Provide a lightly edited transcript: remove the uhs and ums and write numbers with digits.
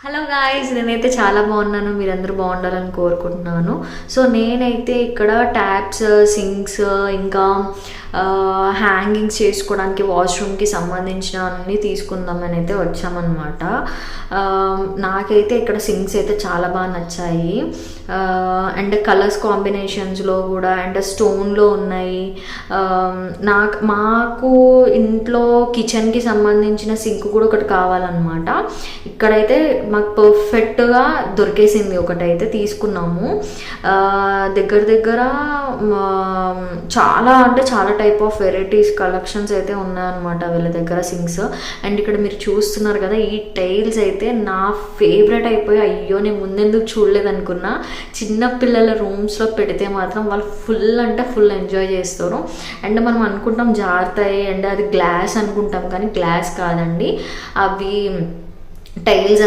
Hello guys, నేనైతే చాలా బాగున్నాను. మీరందరూ బాగుండాలని కోరుకుంటున్నాను. సో నేనైతే ఇక్కడ ట్యాప్స్, సింక్స్, ఇంకా హ్యాంగింగ్స్ చేసుకోవడానికి వాష్రూమ్కి సంబంధించిన అన్నీ తీసుకుందామని అయితే వచ్చామన్నమాట. నాకైతే ఇక్కడ సింక్స్ అయితే చాలా బాగా నచ్చాయి. అండ్ కలర్స్ కాంబినేషన్స్లో కూడా అండ్ స్టోన్లో ఉన్నాయి. మాకు ఇంట్లో కిచెన్కి సంబంధించిన సింక్ కూడా ఒకటి కావాలన్నమాట. ఇక్కడైతే మాకు పర్ఫెక్ట్గా దొరికేసింది, ఒకటైతే తీసుకున్నాము. దగ్గర చాలా అంటే చాలా టైప్ ఆఫ్ వెరైటీస్ కలెక్షన్స్ అయితే ఉన్నాయన్నమాట వీళ్ళ దగ్గర సింక్స్. అండ్ ఇక్కడ మీరు చూస్తున్నారు కదా, ఈ టైల్స్ అయితే నా ఫేవరెట్ అయిపోయి, అయ్యో నేను ముందెందుకు చూడలేదు అనుకున్నా. చిన్న పిల్లల రూమ్స్లో పెడితే మాత్రం వాళ్ళు ఫుల్ అంటే ఫుల్ ఎంజాయ్ చేస్తారు. అండ్ మనం అనుకుంటాం జారుతాయి అండ్ అది గ్లాస్ అనుకుంటాం, కానీ గ్లాస్ కాదండి, అవి టైల్స్